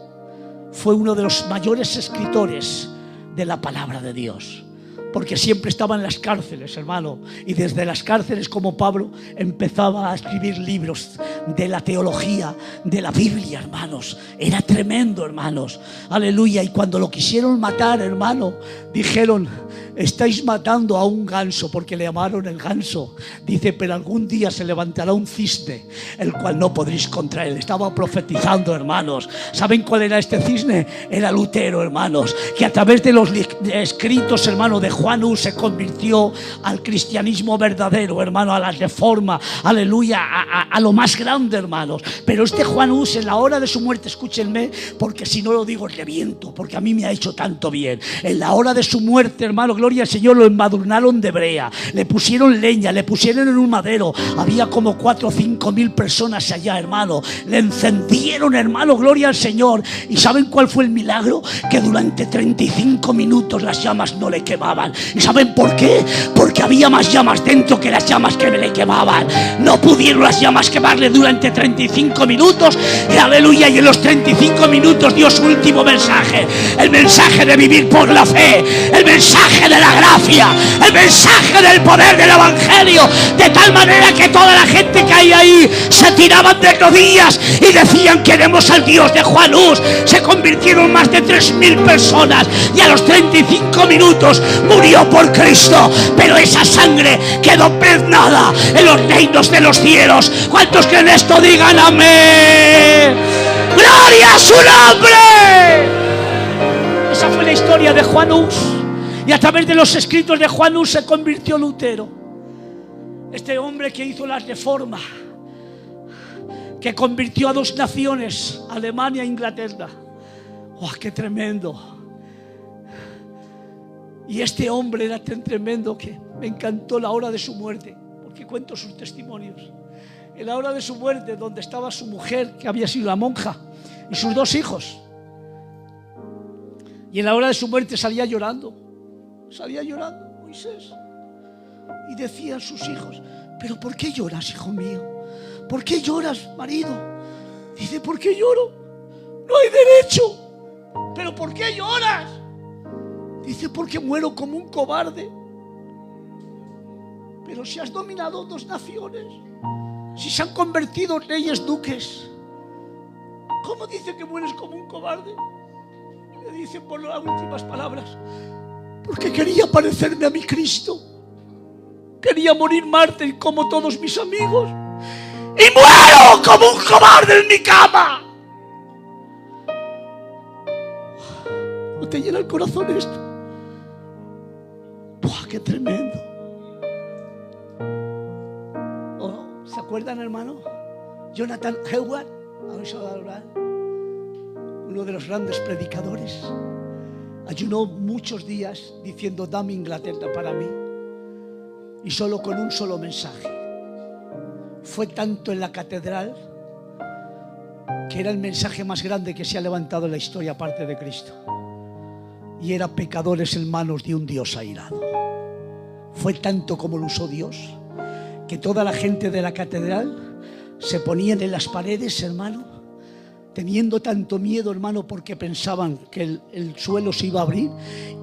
Fue uno de los mayores escritores de la palabra de Dios, porque siempre estaba en las cárceles, hermano, y desde las cárceles, como Pablo, empezaba a escribir libros de la teología, de la Biblia, hermanos. Era tremendo, hermanos, aleluya. Y cuando lo quisieron matar, hermano, dijeron, estáis matando a un ganso, porque le llamaron el ganso. Dice, pero algún día se levantará un cisne, el cual no podréis contra él. Estaba profetizando, hermanos. ¿Saben cuál era este cisne? Era Lutero, hermanos, que a través de los escritos, hermano, de Juan Hus se convirtió al cristianismo verdadero, hermano, a la reforma, aleluya, a lo más grande, hermanos. Pero este Juan Hus, en la hora de su muerte, escúchenme, porque si no lo digo reviento, porque a mí me ha hecho tanto bien. En la hora de su muerte, hermano, gloria al Señor, lo embadurnaron de brea, le pusieron leña, le pusieron en un madero. Había como 4 o 5 mil personas allá, hermano. Le encendieron, hermano, gloria al Señor. ¿Y saben cuál fue el milagro? Que durante 35 minutos las llamas no le quemaban. ¿Y saben por qué? Porque había más llamas dentro que las llamas que le quemaban. No pudieron las llamas quemarle durante 35 minutos. Y aleluya, y en los 35 minutos dio su último mensaje. El mensaje de vivir por la fe. El mensaje de la gracia. El mensaje del poder del evangelio. De tal manera que toda la gente que hay ahí se tiraban de rodillas y decían, queremos al Dios de Juan Hus. Se convirtieron más de 3.000 personas. Y a los 35 minutos murió por Cristo, pero esa sangre quedó pregnada en los reinos de los cielos. ¿Cuántos creen esto? Digan amén. ¡Gloria a su nombre! Esa fue la historia de Juan Hus, y a través de los escritos de Juan Hus se convirtió Lutero, este hombre que hizo la reforma, que convirtió a 2 naciones, Alemania e Inglaterra. ¡Oh, qué tremendo! Y este hombre era tan tremendo que me encantó la hora de su muerte, porque cuento sus testimonios. En la hora de su muerte, donde estaba su mujer, que había sido la monja, y sus 2 hijos. Y en la hora de su muerte salía llorando Moisés. Y decían sus hijos: ¿pero por qué lloras, hijo mío? ¿Por qué lloras, marido? Dice: ¿por qué lloro? No hay derecho. ¿Pero por qué lloras? Dice: porque muero como un cobarde. Pero si has dominado 2 naciones, si se han convertido en reyes duques, ¿cómo dice que mueres como un cobarde? Y le dice por las últimas palabras: porque quería parecerme a mi Cristo. Quería morir mártir como todos mis amigos. Y muero como un cobarde en mi cama. ¿No te llena el corazón esto? ¡Buah, qué tremendo! Oh, ¿se acuerdan, hermano? Jonathan Edwards, ¿habéis oído hablar? Uno de los grandes predicadores. Ayunó muchos días diciendo: dame Inglaterra para mí. Y solo con un solo mensaje. Fue tanto en la catedral que era el mensaje más grande que se ha levantado en la historia aparte de Cristo. Y era: pecadores en manos de un Dios airado. Fue tanto como lo usó Dios, que toda la gente de la catedral se ponían en las paredes, hermano, teniendo tanto miedo, hermano, porque pensaban que el suelo se iba a abrir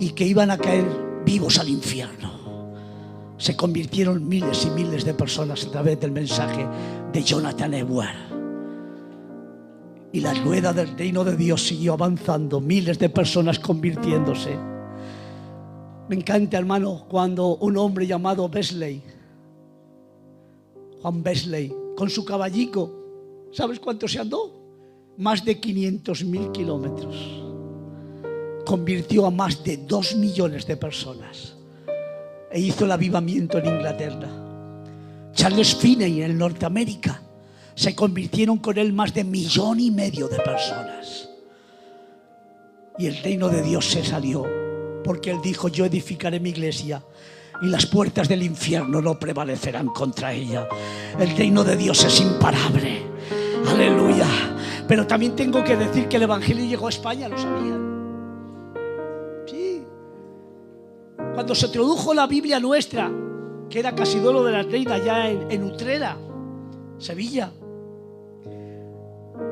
y que iban a caer vivos al infierno. Se convirtieron miles y miles de personas a través del mensaje de Jonathan Edwards. Y la rueda del reino de Dios siguió avanzando, miles de personas convirtiéndose. Me encanta, hermano, cuando un hombre llamado Wesley, Juan Wesley, con su caballico, ¿sabes cuánto se andó? Más de 500.000 kilómetros. Convirtió a más de 2 millones de personas. E hizo el avivamiento en Inglaterra. Charles Finney en Norteamérica, se convirtieron con él más de 1,5 millones de personas. Y el reino de Dios se salió, porque él dijo: yo edificaré mi iglesia y las puertas del infierno no prevalecerán contra ella. El reino de Dios es imparable. Aleluya. Pero también tengo que decir que el evangelio llegó a España, ¿lo sabían? Cuando se introdujo la Biblia nuestra, que era Casidoro de la Reina, allá en Utrera, Sevilla,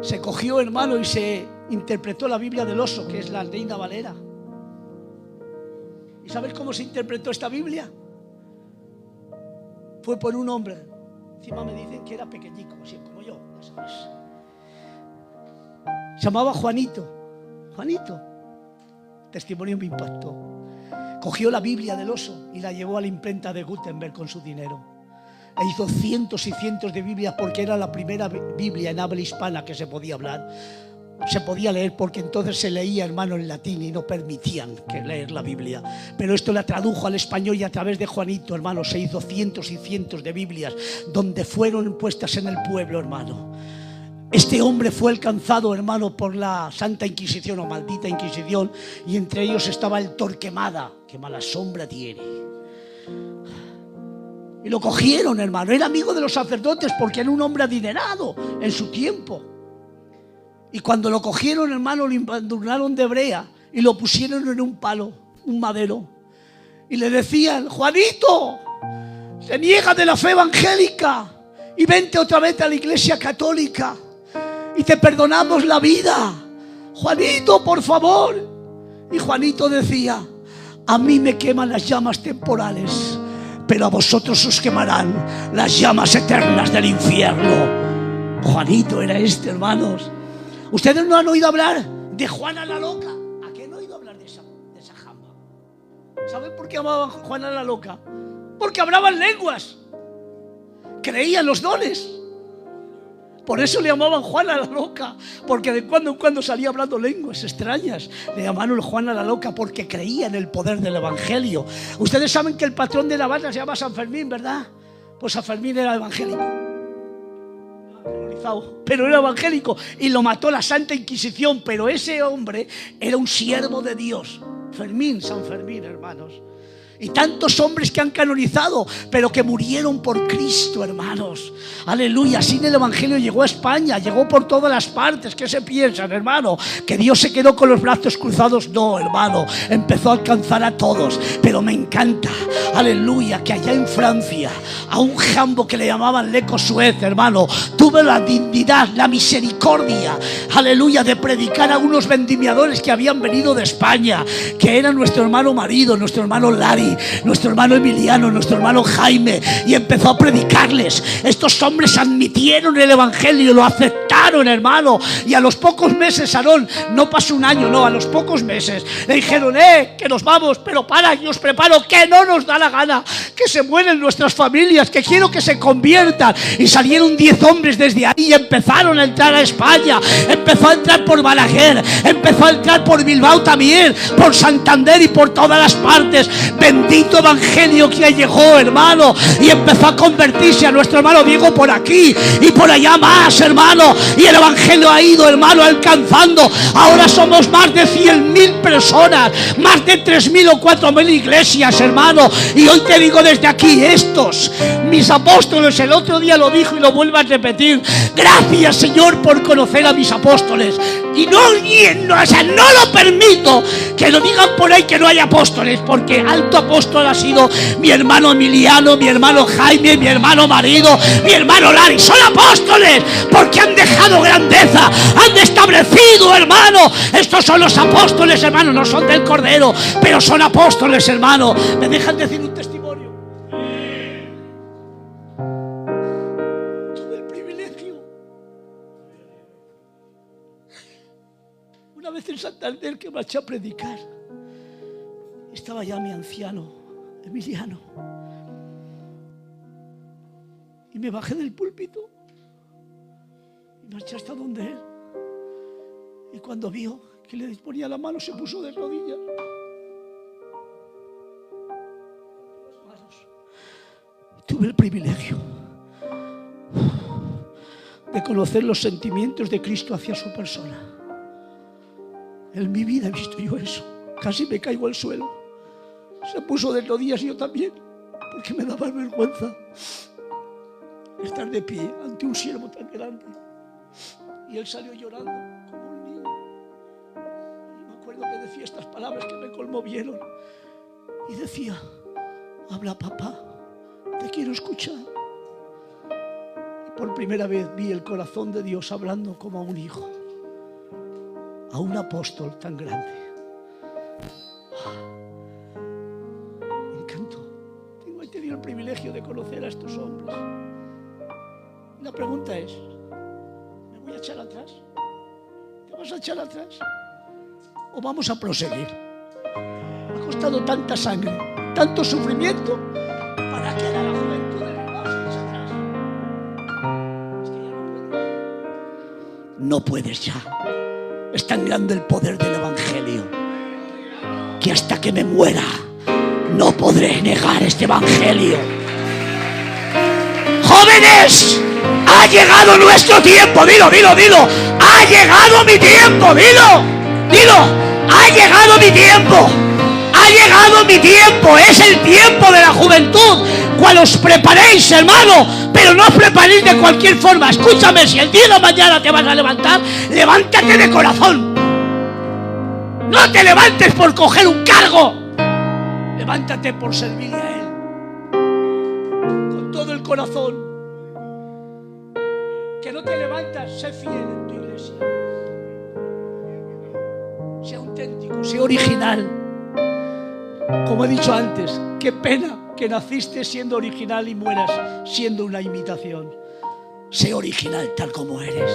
se cogió, hermano, y se interpretó la Biblia del Oso, que es la Reina Valera. ¿Y sabes cómo se interpretó esta Biblia? Fue por un hombre. Encima me dicen que era pequeñico, así como yo, ya sabes. Se llamaba Juanito. Juanito. Testimonio me impactó. Cogió la Biblia del Oso y la llevó a la imprenta de Gutenberg con su dinero. E hizo cientos y cientos de Biblias, porque era la primera Biblia en habla hispana que se podía hablar. Se podía leer, porque entonces se leía, hermano, en latín y no permitían que leer la Biblia. Pero esto la tradujo al español, y a través de Juanito, hermano, se hizo cientos y cientos de Biblias, donde fueron puestas en el pueblo, hermano. Este hombre fue alcanzado, hermano, por la Santa Inquisición o maldita Inquisición, y entre ellos estaba el Torquemada. Qué mala sombra tiene. Y lo cogieron, hermano. Era amigo de los sacerdotes porque era un hombre adinerado en su tiempo. Y cuando lo cogieron, hermano, lo embadurnaron de brea y lo pusieron en un palo, un madero. Y le decían: Juanito, se niega de la fe evangélica y vente otra vez a la iglesia católica y te perdonamos la vida. Juanito, por favor. Y Juanito decía: a mí me queman las llamas temporales, pero a vosotros os quemarán las llamas eternas del infierno. Juanito era este, hermanos. ¿Ustedes no han oído hablar de Juana la Loca? ¿A qué no han oído hablar de esa jamba? ¿Saben por qué llamaban Juana la Loca? Porque hablaban lenguas, creían los dones. Por eso le llamaban Juana la Loca, porque de cuando en cuando salía hablando lenguas extrañas. Le llamaron Juana la Loca porque creía en el poder del evangelio. Ustedes saben que el patrón de Navarra se llama San Fermín, ¿verdad? Pues San Fermín era evangélico, pero era evangélico, y lo mató la Santa Inquisición. Pero ese hombre era un siervo de Dios. Fermín, San Fermín, hermanos. Y tantos hombres que han canonizado, pero que murieron por Cristo, hermanos. Aleluya. Así el Evangelio llegó a España, llegó por todas las partes. ¿Qué se piensan, hermano? ¿Que Dios se quedó con los brazos cruzados? No, hermano. Empezó a alcanzar a todos. Pero me encanta, aleluya, que allá en Francia, a un jambo que le llamaban Leco Suez, hermano, tuve la dignidad, la misericordia, aleluya, de predicar a unos vendimiadores que habían venido de España, que eran nuestro hermano Marido, nuestro hermano Lari, nuestro hermano Emiliano, nuestro hermano Jaime, y empezó a predicarles. Estos hombres admitieron el Evangelio, lo aceptaron, hermano, y a los pocos meses, Aarón, no pasó un año, no, a los pocos meses le dijeron, que nos vamos, pero para, yo os preparo, que no nos da la gana, que se mueren nuestras familias, que quiero que se conviertan. Y salieron 10 hombres desde ahí y empezaron a entrar a España. Empezó a entrar por Balaguer, empezó a entrar por Bilbao también, por Santander y por todas las partes. Bendito Evangelio que llegó, hermano, y empezó a convertirse a nuestro hermano Diego por aquí y por allá más, hermano, y el Evangelio ha ido, hermano, alcanzando. Ahora somos más de 100.000 personas, más de 3.000 o 4.000 iglesias, hermano, y hoy te digo desde aquí, estos, mis apóstoles, el otro día lo dijo y lo vuelvo a repetir, gracias, Señor, por conocer a mis apóstoles. Y no lo permito que lo digan por ahí que no hay apóstoles, porque alto apóstol ha sido mi hermano Emiliano, mi hermano Jaime, mi hermano Marido, mi hermano Lari. Son apóstoles porque han dejado grandeza, han establecido, hermano. Estos son los apóstoles, hermano, no son del Cordero, pero son apóstoles, hermano. ¿Me dejan decir un testimonio? Tuve el privilegio una vez en Santander que marché a predicar. Estaba ya mi anciano Emiliano y me bajé del púlpito y marché hasta donde él, y cuando vio que le ponía la mano se puso de rodillas. Tuve el privilegio de conocer los sentimientos de Cristo hacia su persona. En mi vida he visto yo eso. Casi me caigo al suelo. Se puso de rodillas y yo también, porque me daba vergüenza estar de pie ante un siervo tan grande. Y él salió llorando como un niño. Y me acuerdo que decía estas palabras que me conmovieron. Y decía, habla, papá, te quiero escuchar. Y por primera vez vi el corazón de Dios hablando como a un hijo, a un apóstol tan grande. Me encantó. He tenido el privilegio de conocer a estos hombres. La pregunta es, ¿me voy a echar atrás? ¿Te vas a echar atrás? ¿O vamos a proseguir? Ha costado tanta sangre, tanto sufrimiento, para que ahora la juventud de Bilbao se eche atrás. Es que ya no puedes. No puedes ya. Es tan grande el poder del Evangelio que hasta que me muera no podré negar este Evangelio. ¡Jóvenes! ¡Ha llegado nuestro tiempo! ¡Dilo, dilo, dilo! ¡Ha llegado mi tiempo! ¡Dilo! ¡Dilo! ¡Ha llegado mi tiempo! ¡Ha llegado mi tiempo! ¡Es el tiempo de la juventud! Cuando os preparéis, hermano, pero no os preparéis de cualquier forma. Escúchame, si el día de la mañana te vas a levantar, levántate de corazón. No te levantes por coger un cargo. Levántate por servirle a Él con todo el corazón. Que no te levantas, sé fiel en tu iglesia. Sea auténtico, sea original. Como he dicho antes, qué pena que naciste siendo original y mueras siendo una imitación. Sé original tal como eres.